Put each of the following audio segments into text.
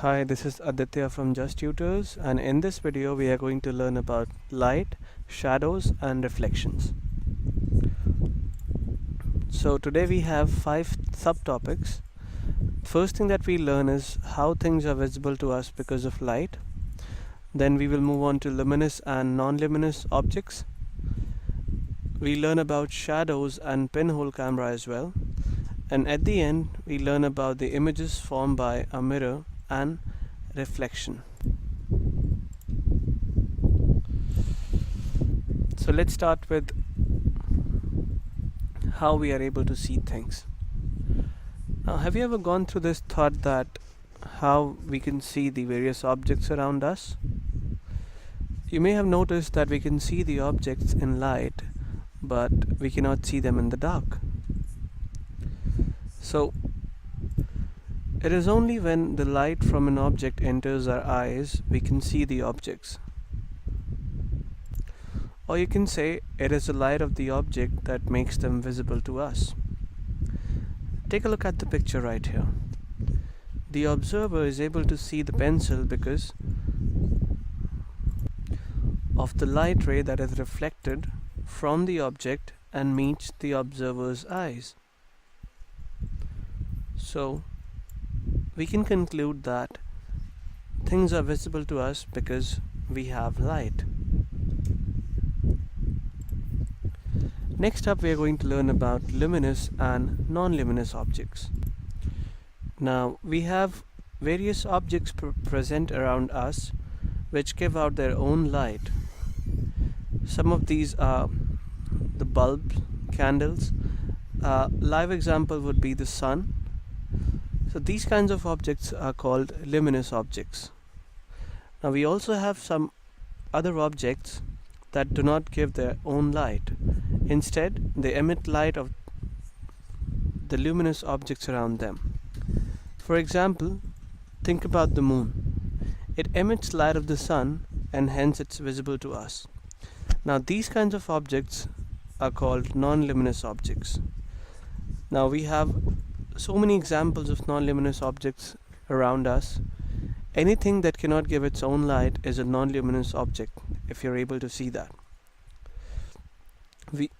Hi, this is Aditya from Just Tutors, and in this video we are going to learn about light, shadows and reflections. So today we have 5 subtopics. First thing that we learn is how things are visible to us because of light. Then we will move on to luminous and non-luminous objects. We learn about shadows and pinhole camera as well. And at the end we learn about the images formed by a mirror and reflection. So let's start with how we are able to see things. Now, have you ever gone through this thought that how we can see the various objects around us? You may have noticed that we can see the objects in light, but we cannot see them in the dark. So it is only when the light from an object enters our eyes we can see the objects. Or you can say it is the light of the object that makes them visible to us. Take a look at the picture right here. The observer is able to see the pencil because of the light ray that is reflected from the object and meets the observer's eyes. So we can conclude that things are visible to us because we have light. Next up, we are going to learn about luminous and non-luminous objects. Now, we have various objects present around us which give out their own light. Some of these are the bulbs, candles. Live example would be the sun. So these kinds of objects are called luminous objects. Now we also have some other objects that do not give their own light. Instead, they emit light of the luminous objects around them. For example, think about the moon. It emits light of the sun and hence it's visible to us. Now these kinds of objects are called non-luminous objects. Now we have so many examples of non-luminous objects around us. Anything that cannot give its own light is a non-luminous object, if you're able to see that.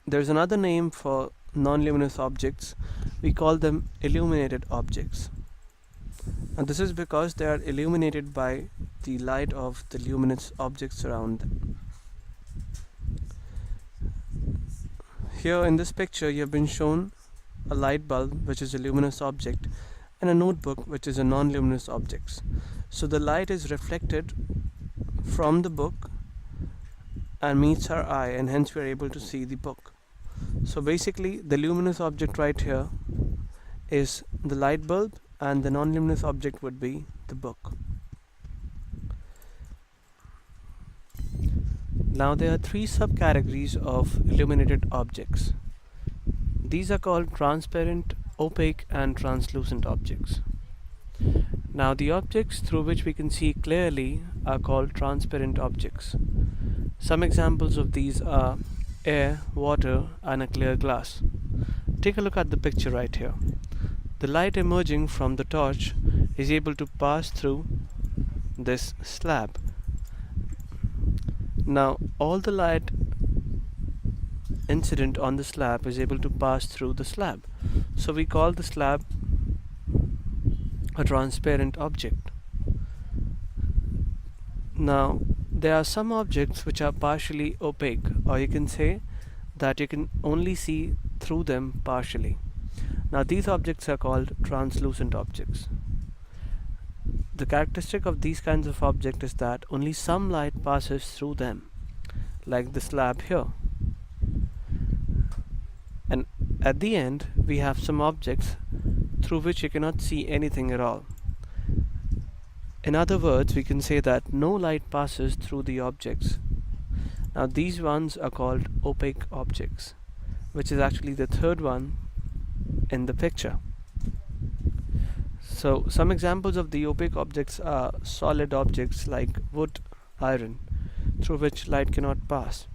There's another name for non-luminous objects. We call them illuminated objects. And this is because they are illuminated by the light of the luminous objects around them. Here in this picture you have been shown a light bulb, which is a luminous object, and a notebook, which is a non-luminous object. So the light is reflected from the book and meets our eye, and hence we are able to see the book. So basically the luminous object right here is the light bulb and the non-luminous object would be the book. Now there are 3 subcategories of illuminated objects. These are called transparent, opaque and translucent objects. Now the objects through which we can see clearly are called transparent objects. Some examples of these are air, water and a clear glass. Take a look at the picture right here. The light emerging from the torch is able to pass through this slab. Now all the light incident on the slab is able to pass through the slab. So we call the slab a transparent object. Now there are some objects which are partially opaque, or you can say that you can only see through them partially. Now these objects are called translucent objects. The characteristic of these kinds of objects is that only some light passes through them, like the slab here. And at the end we have some objects through which you cannot see anything at all. In other words, we can say that no light passes through the objects. Now these ones are called opaque objects, which is actually the third one in the picture. So some examples of the opaque objects are solid objects like wood, iron, through which light cannot pass.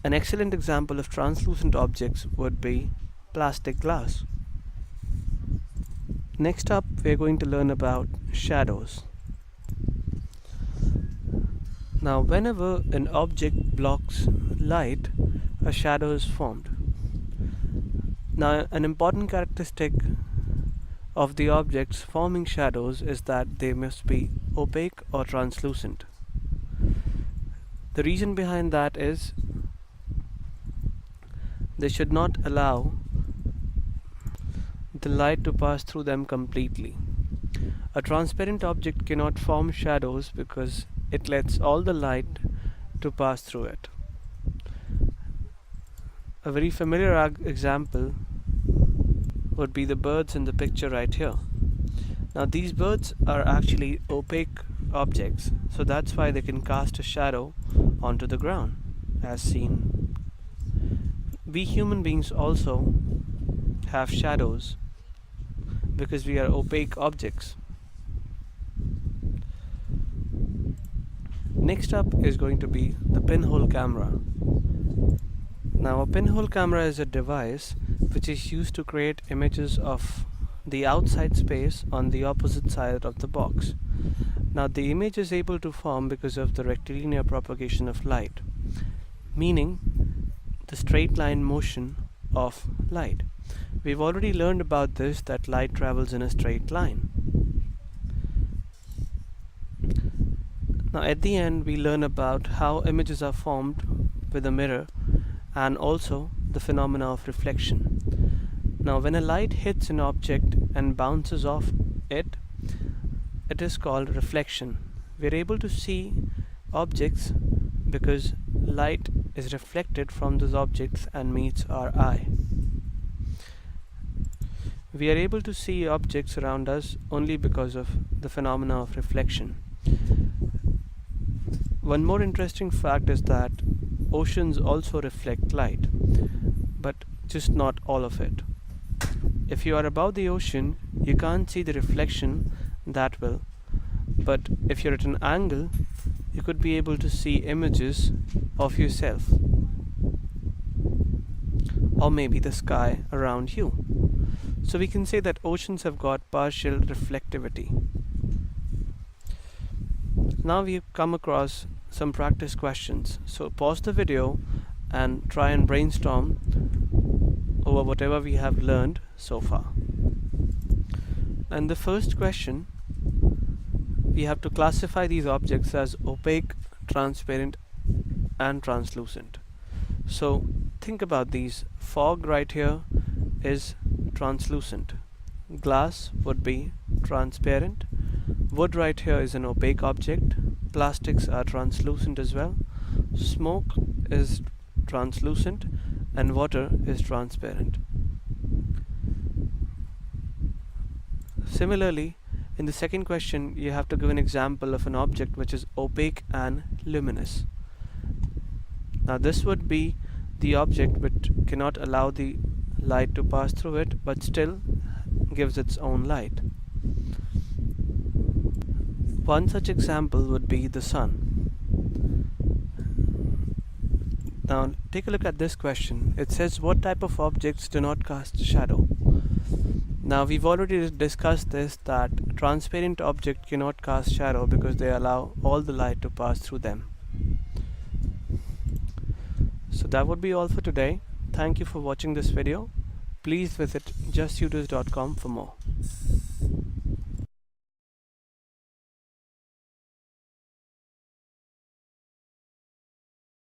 An excellent example of translucent objects would be plastic glass. Next up, we're going to learn about shadows. Now, whenever an object blocks light, a shadow is formed. Now, an important characteristic of the objects forming shadows is that they must be opaque or translucent. The reason behind that is they should not allow the light to pass through them completely. A transparent object cannot form shadows because it lets all the light to pass through it. A very familiar example would be the birds in the picture right here. Now these birds are actually opaque objects, so that's why they can cast a shadow onto the ground, as seen. We human beings also have shadows because we are opaque objects. Next up is going to be the pinhole camera. Now a pinhole camera is a device which is used to create images of the outside space on the opposite side of the box. Now the image is able to form because of the rectilinear propagation of light, meaning the straight line motion of light. We've already learned about this, that light travels in a straight line. Now at the end we learn about how images are formed with a mirror and also the phenomena of reflection. Now when a light hits an object and bounces off it, it is called reflection. We are able to see objects because light is reflected from those objects and meets our eye. We are able to see objects around us only because of the phenomena of reflection. One more interesting fact is that oceans also reflect light, but just not all of it. If you are above the ocean, you can't see the reflection that well, but if you're at an angle, you could be able to see images of yourself, or maybe the sky around you. So we can say that oceans have got partial reflectivity. Now we've come across some practice questions. So pause the video and try and brainstorm over whatever we have learned so far. And the first question, we have to classify these objects as opaque, transparent and translucent. So think about these. Fog right here is translucent. Glass would be transparent. Wood right here is an opaque object. Plastics are translucent as well. Smoke is translucent and water is transparent. Similarly, in the second question, you have to give an example of an object which is opaque and luminous. Now this would be the object which cannot allow the light to pass through it but still gives its own light. One such example would be the sun. Now take a look at this question. It says, what type of objects do not cast shadow? Now we've already discussed this, that transparent object cannot cast shadow because they allow all the light to pass through them. So that would be all for today. Thank you for watching this video. Please visit justtutors.com for more.